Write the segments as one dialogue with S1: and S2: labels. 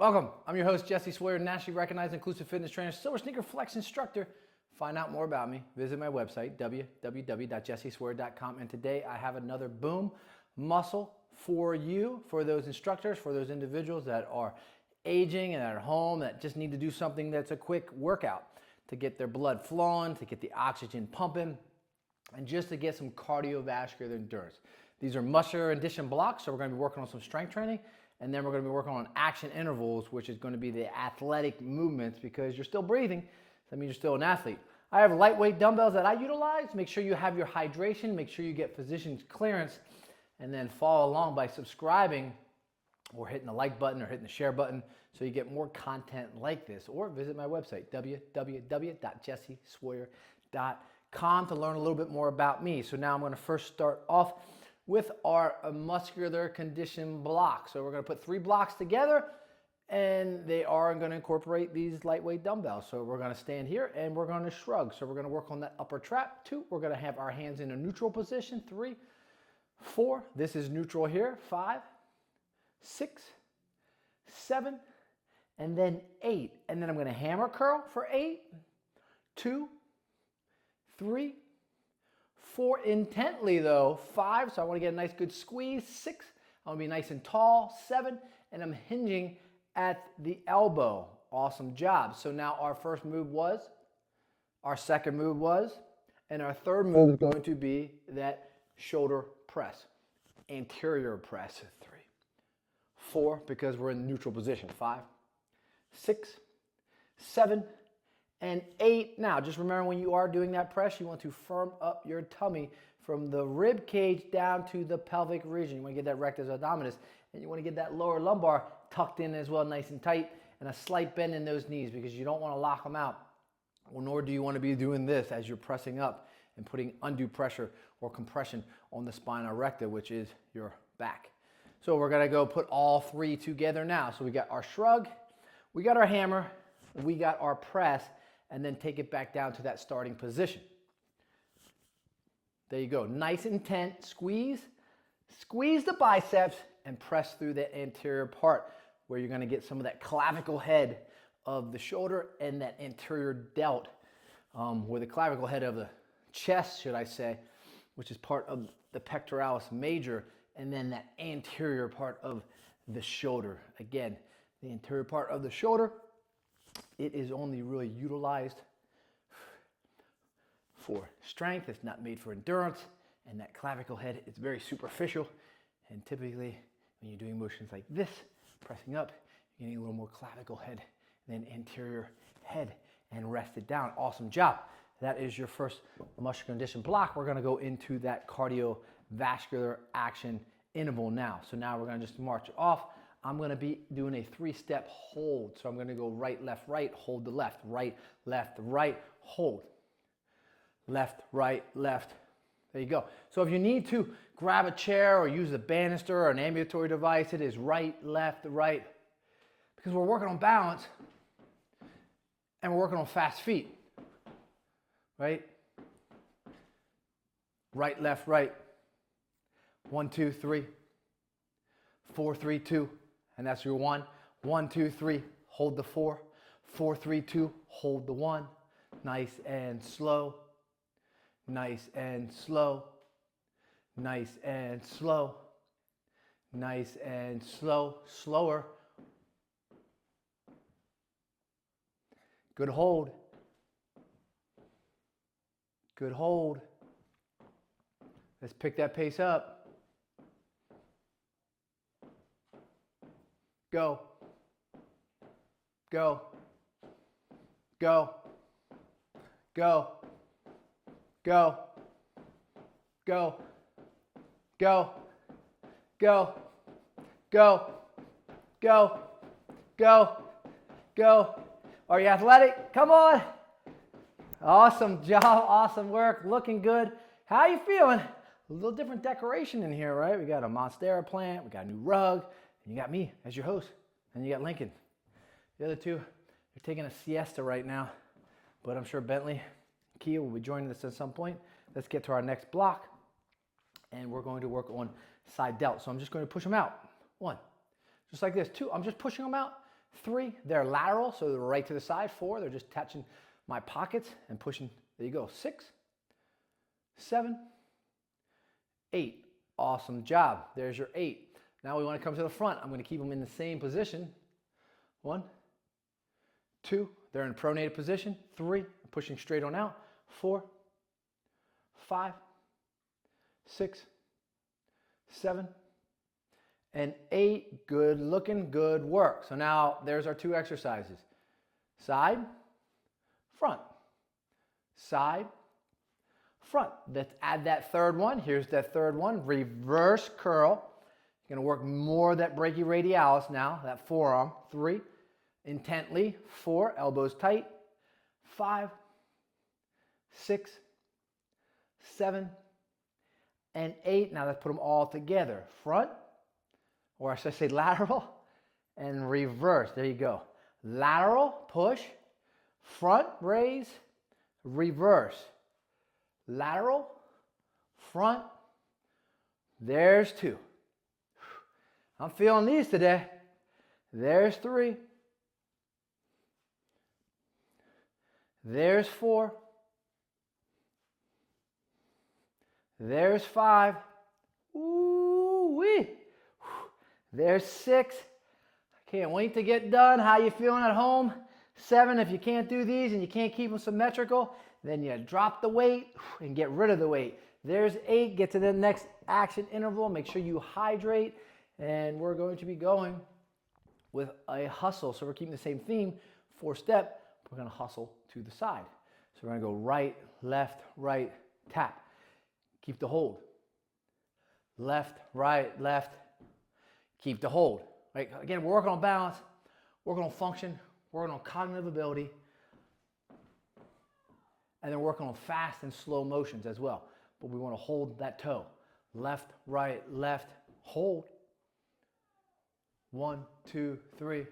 S1: Welcome. I'm your host, Jesse Sawyer, nationally recognized inclusive fitness trainer, Silver Sneaker Flex instructor. Find out more about me, visit my website, www.jessesawyer.com. And today I have another boom muscle for you, for those instructors, for those individuals that are aging and at home that just need to do something that's a quick workout to get their blood flowing, to get the oxygen pumping, and just to get some cardiovascular endurance. These are muscular addition blocks, so we're going to be working on some strength training, and then we're going to be working on action intervals, which is going to be the athletic movements because you're still breathing. That means you're still an athlete. I have lightweight dumbbells that I utilize. Make sure you have your hydration, make sure you get physician's clearance, and then follow along by subscribing or hitting the like button or hitting the share button so you get more content like this. Or visit my website, www.jessesawyer.com, to learn a little bit more about me. So now I'm going to first start off with our muscular condition blocks. So we're going to put 3 blocks together, and they are going to incorporate these lightweight dumbbells. So we're going to stand here and we're going to shrug. So we're going to work on that upper trap. 2, we're going to have our hands in a neutral position. 3, 4, this is neutral here. 5, 6, 7, and then 8. And then I'm going to hammer curl for 8, 2, 3, 4, intently though, 5, so I want to get a nice good squeeze. 6, I want to be nice and tall. 7, and I'm hinging at the elbow. Awesome job. So now our first move was, our second move was, and our third move is going to be that shoulder press, anterior press. 3, 4, because we're in neutral position. 5, 6, 7, and 8. Now, just remember when you are doing that press, you want to firm up your tummy from the rib cage down to the pelvic region. You want to get that rectus abdominis, and you want to get that lower lumbar tucked in as well, nice and tight, and a slight bend in those knees because you don't want to lock them out, nor do you want to be doing this as you're pressing up and putting undue pressure or compression on the spina recta, which is your back. So we're going to go put all 3 together now. So we got our shrug, we got our hammer, we got our press, and then take it back down to that starting position. There you go. Nice and tense. Squeeze the biceps and press through the anterior part where you're going to get some of that clavicle head of the shoulder and that anterior delt, or the clavicle head of the chest, should I say, which is part of the pectoralis major, and then that anterior part of the shoulder. Again, the anterior part of the shoulder, it is only really utilized for strength. It's not made for endurance. And that clavicle head is very superficial. And typically, when you're doing motions like this, pressing up, you're getting a little more clavicle head than anterior head, and rest it down. Awesome job. That is your first muscular condition block. We're going to go into that cardiovascular action interval now. So now we're going to just march off. I'm going to be doing a 3-step hold. So I'm going to go right, left, hold the left, right, hold. Left, right, left. There you go. So if you need to grab a chair or use a banister or an ambulatory device, it is right, left, right. Because we're working on balance and we're working on fast feet. Right? Right, left, right. 1, 2, 3. 4, 3, 2. And that's your 1. 1, 2, 3. Hold the 4. 4, 3, 2. Hold the 1. Nice and slow. Nice and slow. Nice and slow. Nice and slow. Slower. Good hold. Good hold. Let's pick that pace up. Go. Go. Go. Go. Go. Go. Go. Go. Go. Go. Go. Go. Are you athletic? Come on. Awesome job. Awesome work. Looking good. How you feeling? A little different decoration in here, right? We got a Monstera plant. We got a new rug. And you got me as your host. And you got Lincoln. The other two, they're taking a siesta right now. But I'm sure Bentley, Kia will be joining us at some point. Let's get to our next block. And we're going to work on side delt. So I'm just going to push them out. 1. Just like this. 2. I'm just pushing them out. 3, they're lateral, so they're right to the side. 4, they're just touching my pockets and pushing. There you go. 6, 7, 8. Awesome job. There's your 8. Now we want to come to the front. I'm going to keep them in the same position. 1, 2, they're in pronated position. 3, pushing straight on out. 4, 5, 6, 7, and 8. Good looking, good work. So now there's our 2 exercises. Side, front, side, front. Let's add that third one. Here's that third one, reverse curl. You're gonna work more of that brachioradialis now, that forearm. 3, intently. 4, elbows tight. 5, 6, 7, and 8. Now let's put them all together. Front, or should I say lateral, and reverse. There you go. Lateral, push, front, raise, reverse. Lateral, front, there's 2. I'm feeling these today. There's 3. There's 4. There's 5. Ooh-wee. There's 6. I can't wait to get done. How you feeling at home? 7, if you can't do these and you can't keep them symmetrical, then you drop the weight and get rid of the weight. There's 8. Get to the next action interval. Make sure you hydrate. And we're going to be going with a hustle. So we're keeping the same theme, 4-step. We're going to hustle to the side. So we're going to go right, right, tap. Keep the hold. Left, left. Keep the hold. Right? Again, we're working on balance, working on function, working on cognitive ability, and then working on fast and slow motions as well. But we want to hold that toe. Left, left, hold. 1, 2, 3.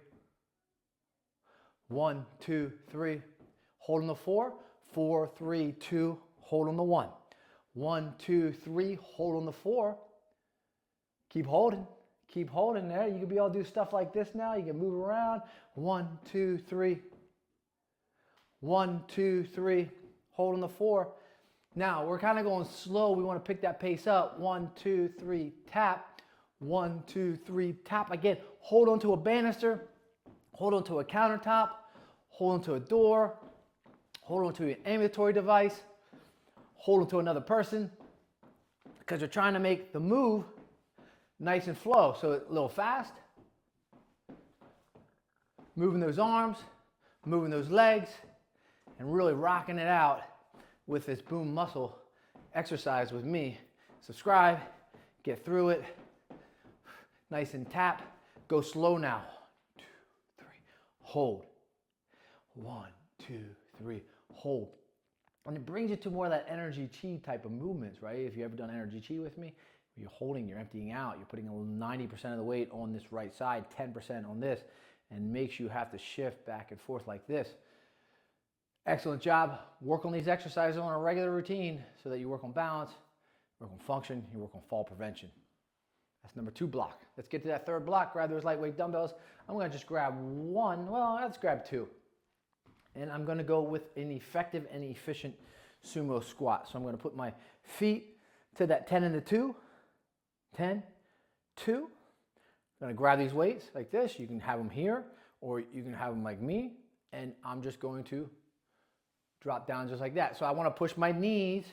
S1: 1, 2, 3. Hold on the 4. 4, 3, 2. Hold on the 1. 1, 2, 3. Hold on the 4. Keep holding. Keep holding there. You can be able to do stuff like this now. You can move around. 1, 2, 3. 1, 2, 3. Hold on the 4. Now, we're kind of going slow. We want to pick that pace up. 1, 2, 3, tap. 1, 2, 3, tap. Again, hold on to a banister. Hold on to a countertop. Hold on to a door. Hold on to an ambulatory device. Hold on to another person. Because you're trying to make the move nice and flow. So a little fast. Moving those arms, moving those legs, and really rocking it out with this Boom Muscle exercise with me. Subscribe, get through it. Nice and tap. Go slow now. 2, 3, hold. 1, 2, 3, hold. And it brings you to more of that energy chi type of movements, right? If you've ever done energy chi with me, you're holding, you're emptying out, you're putting 90% of the weight on this right side, 10% on this, and makes you have to shift back and forth like this. Excellent job. Work on these exercises on a regular routine so that you work on balance, work on function, you work on fall prevention. That's number 2 block. Let's get to that third block. Grab those lightweight dumbbells. I'm going to just grab 1. Well, let's grab 2. And I'm going to go with an effective and efficient sumo squat. So I'm going to put my feet to that 10 and the 2. 10, 2. I'm going to grab these weights like this. You can have them here or you can have them like me. And I'm just going to drop down just like that. So I want to push my knees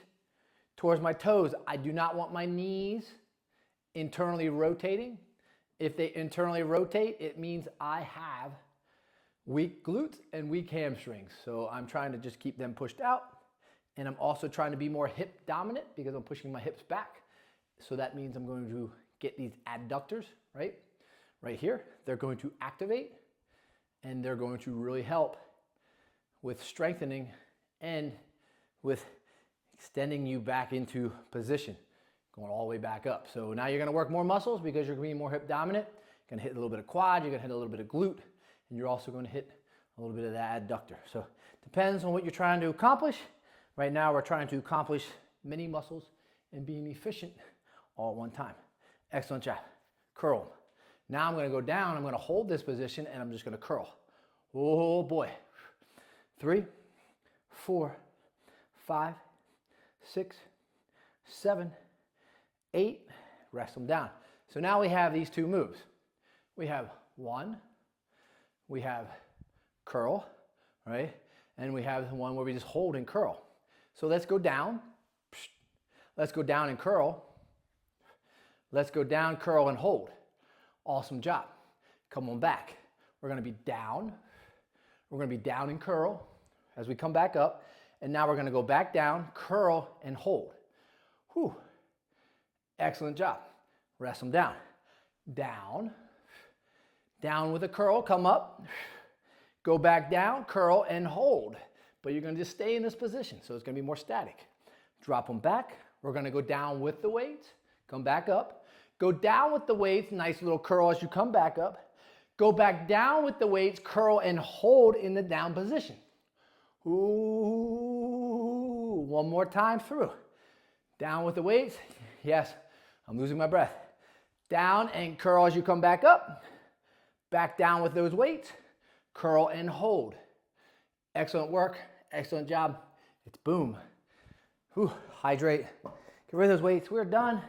S1: towards my toes. I do not want my knees internally rotating. If they internally rotate, it means I have weak glutes and weak hamstrings. So I'm trying to just keep them pushed out. And I'm also trying to be more hip dominant because I'm pushing my hips back. So that means I'm going to get these adductors, right here. They're going to activate and they're going to really help with strengthening and with extending you back into position, going all the way back up. So now you're going to work more muscles because you're going to be more hip dominant. You're going to hit a little bit of quad, you're going to hit a little bit of glute, and you're also going to hit a little bit of that adductor. So it depends on what you're trying to accomplish. Right now we're trying to accomplish many muscles and being efficient all at one time. Excellent job. Curl. Now I'm going to go down. I'm going to hold this position, and I'm just going to curl. Oh, boy. 3, 4, 5, 6, 7, 8. Rest them down. So now we have these two moves. We have 1. We have curl, right? And we have the one where we just hold and curl. So let's go down. Let's go down and curl. Let's go down, curl, and hold. Awesome job. Come on back. We're going to be down. We're going to be down and curl as we come back up. And now we're going to go back down, curl, and hold. Whew. Excellent job. Rest them down. Down. Down with a curl. Come up. Go back down, curl, and hold. But you're going to just stay in this position, so it's going to be more static. Drop them back. We're going to go down with the weights. Come back up. Go down with the weights, nice little curl as you come back up. Go back down with the weights, curl and hold in the down position. Ooh, one more time through. Down with the weights. Yes, I'm losing my breath. Down and curl as you come back up. Back down with those weights, curl and hold. Excellent work, excellent job. It's boom. Whew, hydrate, get rid of those weights, we're done.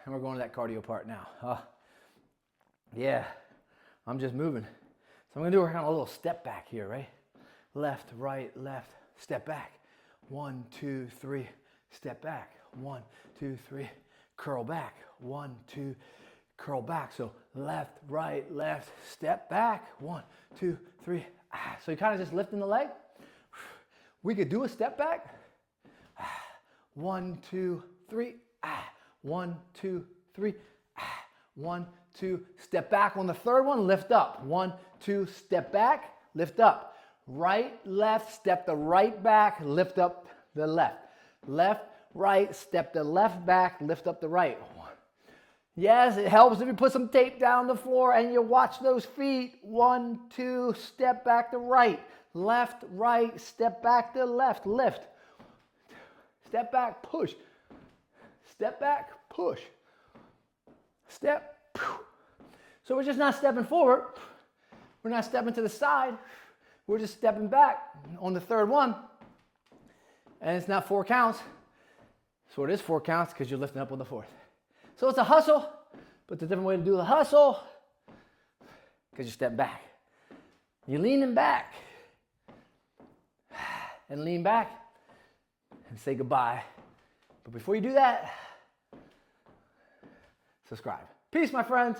S1: And we're going to that cardio part now. Yeah, I'm just moving. So I'm going to do kind of a little step back here, right? Left, right, left, step back. 1, 2, 3, step back. 1, 2, 3, curl back. 1, 2, curl back. So left, right, left, step back. 1, 2, 3. So you're kind of just lifting the leg. We could do a step back. 1, 2, 3. 1, 2, 3. 1, 2, step back on the third one, lift up. 1, 2, step back, lift up. Right, left, step the right back, lift up the left. Left, right, step the left back, lift up the right. Yes, it helps if you put some tape down the floor and you watch those feet. 1, 2, step back to right. Left, right, step back to left, lift. Step back, push. Step back, push. Step. So we're just not stepping forward. We're not stepping to the side. We're just stepping back on the third one. And it's not 4 counts. So it is 4 counts because you're lifting up on the fourth. So it's a hustle, but it's a different way to do the hustle because you step back. You're leaning back. And lean back and say goodbye. But before you do that, subscribe. Peace, my friends.